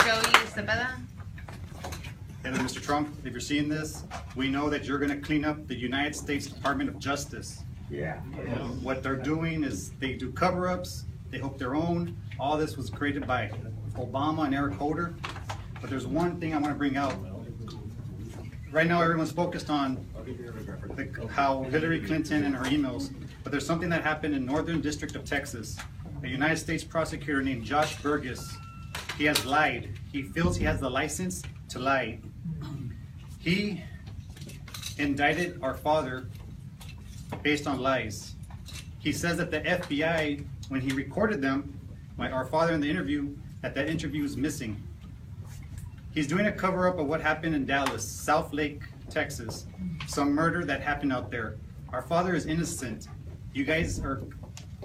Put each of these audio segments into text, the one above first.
Hello, Mr. Trump, if you're seeing this, we know that you're going to clean up the United States Department of Justice. Yeah. What they're doing is they do cover-ups, they hope their own. All this was created by Obama and Eric Holder. But there's one thing I want to bring out. Right now, everyone's focused on how Hillary Clinton and her emails, but there's something that happened in Northern District of Texas. A United States prosecutor named Josh Burgess, he has lied. He feels he has the license to lie. He indicted our father based on lies. He says that the FBI, when he recorded them, our father in the interview, that interview is missing. He's doing a cover-up of what happened in Dallas, Southlake, Texas. Some murder that happened out there. Our father is innocent. You guys are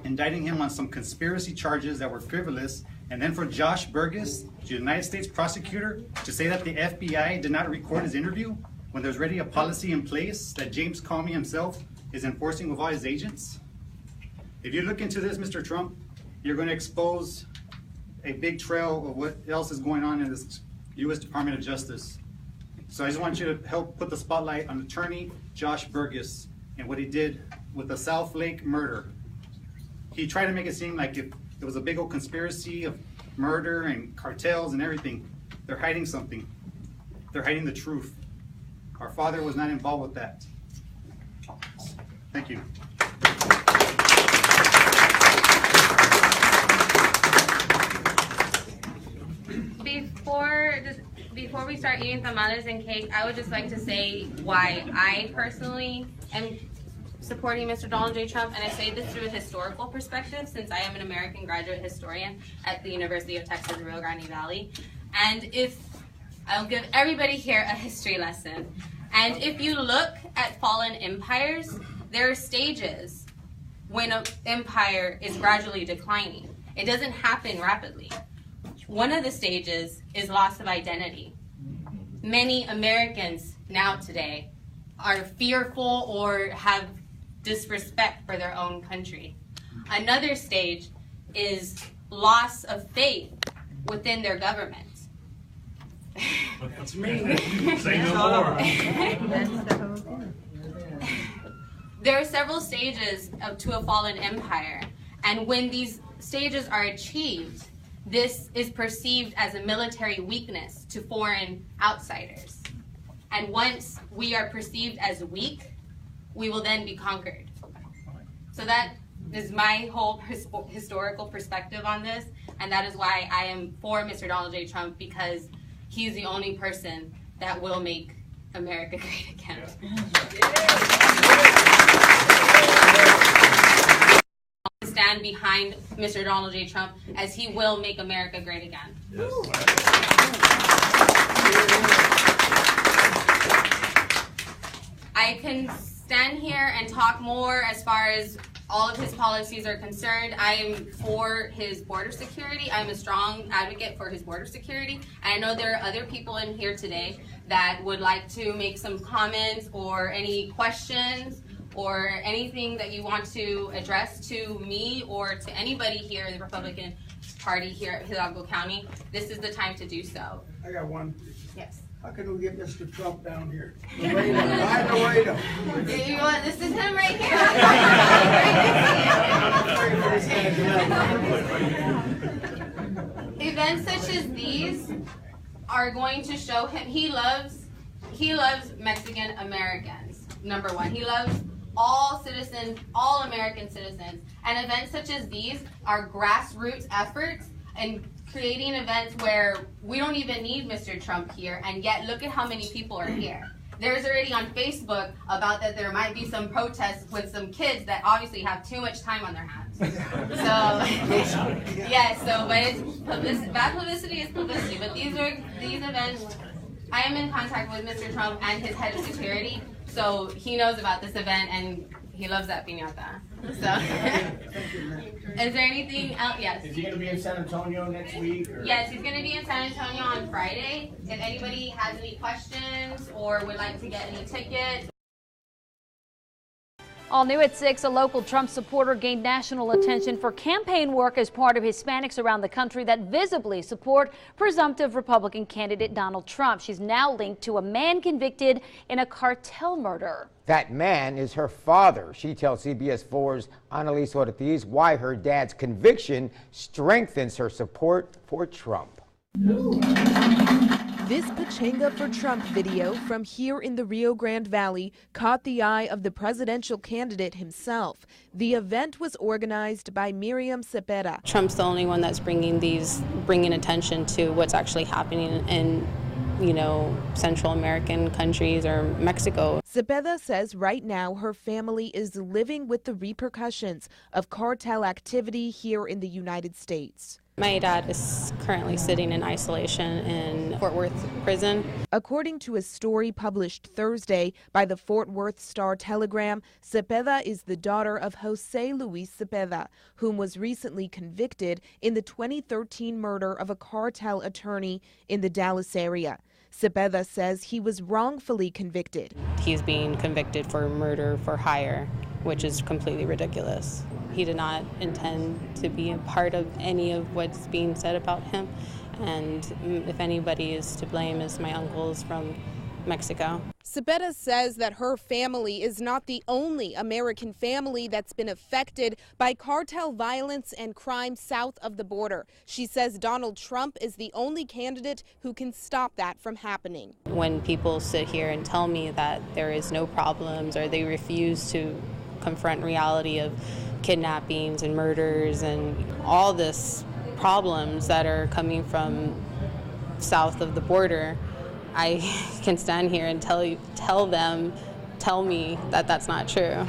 indicting him on some conspiracy charges that were frivolous. And then for Josh Burgess, the United States prosecutor, to say that the FBI did not record his interview when there's already a policy in place that James Comey himself is enforcing with all his agents. If you look into this, Mr. Trump, you're going to expose a big trail of what else is going on in this U.S. Department of Justice. So I just want you to help put the spotlight on attorney Josh Burgess and what he did with the Southlake murder. He tried to make it seem like it was a big old conspiracy of murder and cartels and everything. They're hiding something. They're hiding the truth. Our father was not involved with that. Thank you. Before we start eating tamales and cake, I would just like to say why I personally am supporting Mr. Donald J. Trump, and I say this through a historical perspective since I am an American graduate historian at the University of Texas, Rio Grande Valley. And I'll give everybody here a history lesson. And if you look at fallen empires, there are stages when an empire is gradually declining. It doesn't happen rapidly. One of the stages is loss of identity. Many Americans now today are fearful or have disrespect for their own country. Another stage is loss of faith within their government. That's me. Say no more. There are several stages to a fallen empire, and when these stages are achieved, this is perceived as a military weakness to foreign outsiders. And once we are perceived as weak, we will then be conquered. So that is my whole historical perspective on this, and that is why I am for Mr. Donald J. Trump, because he's the only person that will make America great again. Stand behind Mr. Donald J. Trump, as he will make America great again. Yes. I can stand here and talk more as far as all of his policies are concerned. I am for his border security. I'm a strong advocate for his border security. And I know there are other people in here today that would like to make some comments or any questions or anything that you want to address to me or to anybody here in the Republican Party here at Hidalgo County. This is the time to do so. I got one. Yes. How can we get Mr. Trump down here? Laredo. You want, this is him right here. Events such as these are going to show him he loves Mexican Americans. Number one, he loves all citizens, all American citizens. And events such as these are grassroots efforts and creating events where we don't even need Mr. Trump here, and yet look at how many people are here. There's already on Facebook about that there might be some protests with some kids that obviously have too much time on their hands. So, yeah, but it's bad publicity is publicity. But these events, I am in contact with Mr. Trump and his head of security, so he knows about this event and he loves that piñata. So, is there anything else? Yes. Is he going to be in San Antonio next week? Or? Yes, he's going to be in San Antonio on Friday. If anybody has any questions or would like to get any tickets. All new at 6, a local Trump supporter gained national attention for campaign work as part of Hispanics around the country that visibly support presumptive Republican candidate Donald Trump. She's now linked to a man convicted in a cartel murder. That man is her father. She tells CBS 4's Annalise Ortiz why her dad's conviction strengthens her support for Trump. This Pachanga for Trump video from here in the Rio Grande Valley caught the eye of the presidential candidate himself. The event was organized by Miriam Cepeda. Trump's the only one that's bringing attention to what's actually happening in, Central American countries or Mexico. Cepeda says right now her family is living with the repercussions of cartel activity here in the United States. My dad is currently sitting in isolation in Fort Worth prison. According to a story published Thursday by the Fort Worth Star-Telegram, Cepeda is the daughter of Jose Luis Cepeda, whom was recently convicted in the 2013 murder of a cartel attorney in the Dallas area. Cepeda says he was wrongfully convicted. He's being convicted for murder for hire, which is completely ridiculous. He did not intend to be a part of any of what's being said about him, and if anybody is to blame, is my uncles from Mexico. Cepeda says that her family is not the only American family that's been affected by cartel violence and crime south of the border. She says Donald Trump is the only candidate who can stop that from happening. When people sit here and tell me that there is no problems, or they refuse to confront reality of kidnappings and murders and all this problems that are coming from south of the border, I can stand here and tell me that that's not true.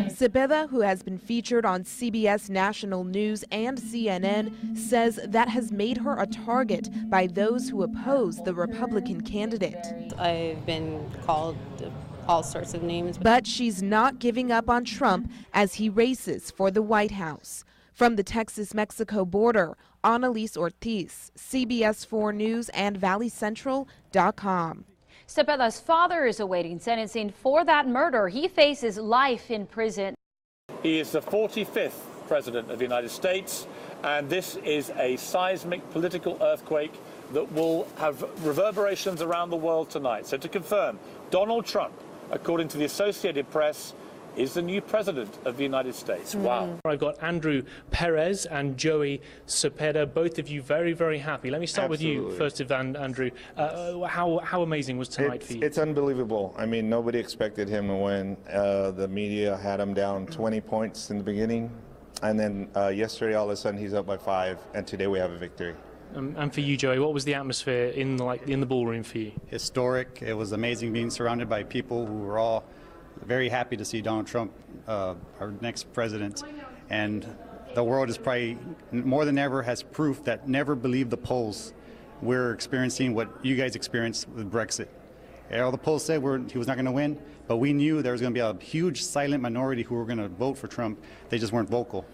Cepeda, who has been featured on CBS National News and CNN, says that has made her a target by those who oppose the Republican candidate. I've been called all sorts of names. But she's not giving up on Trump as he races for the White House. From the Texas-Mexico border, Annalise Ortiz, CBS 4 News and ValleyCentral.com. Cepeda's father is awaiting sentencing for that murder. He faces life in prison. He is the 45th President of the United States, and this is a seismic political earthquake that will have reverberations around the world tonight. So to confirm, Donald Trump, according to the Associated Press, is the new president of the United States. Wow. I've got Andrew Perez and Joey Cepeda, both of you very, very happy. Let me start with you first, Andrew. How amazing was tonight for you? It's unbelievable. I mean, nobody expected him to win. The media had him down 20 points in the beginning, and then yesterday all of a sudden he's up by 5, and today we have a victory. And for you, Joey, what was the atmosphere in the ballroom for you? Historic. It was amazing being surrounded by people who were all very happy to see Donald Trump, our next president. And the world is probably more than ever has proof that never believe the polls. We're experiencing what you guys experienced with Brexit. All the polls said he was not going to win, but we knew there was going to be a huge silent minority who were going to vote for Trump. They just weren't vocal.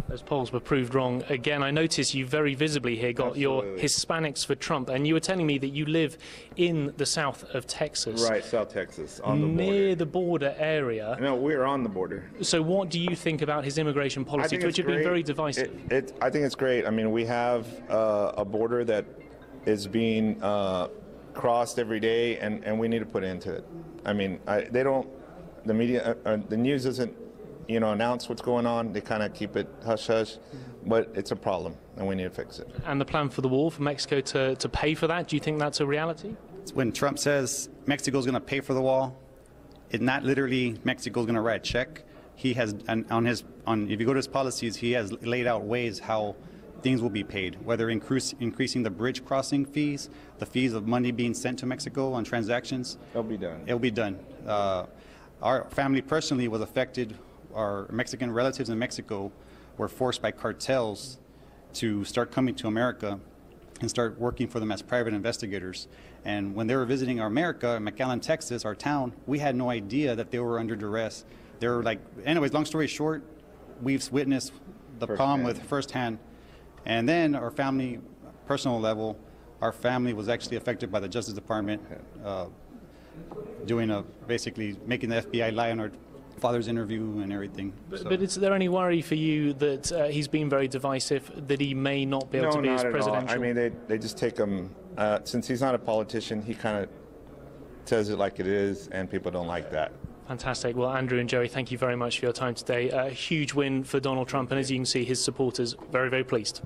Those polls were proved wrong again. I notice you very visibly here got your Hispanics for Trump, and you were telling me that you live in the south of Texas. Right, South Texas, on the border. Near the border area. No, we're on the border. So what do you think about his immigration policies, which have been very divisive? I think it's great. I mean, we have a border that is being crossed every day, and we need to put an end to it. I mean, the media, the news doesn't announce what's going on. They kind of keep it hush-hush, but it's a problem, and we need to fix it. And the plan for the wall, for Mexico to pay for that, do you think that's a reality? When Trump says Mexico's going to pay for the wall, it's not literally Mexico's going to write a check. He has, if you go to his policies, he has laid out ways how things will be paid, whether increasing the bridge crossing fees, the fees of money being sent to Mexico on transactions. It'll be done. It'll be done. Our family personally was affected. Our Mexican relatives in Mexico were forced by cartels to start coming to America and start working for them as private investigators. And when they were visiting America, in McAllen, Texas, our town, we had no idea that they were under duress. They were like, anyways, long story short, we've witnessed the problem with firsthand. And then our family, personal level, our family was actually affected by the Justice Department doing basically making the FBI lie on father's interview and everything. But is there any worry for you that he's been very divisive, that he may not be able to be as presidential? No, not at all. I mean, they just take him, since he's not a politician, he kind of says it like it is, and people don't like that. Fantastic. Well, Andrew and Joey, thank you very much for your time today. A huge win for Donald Trump, and as you can see, his supporters very, very pleased.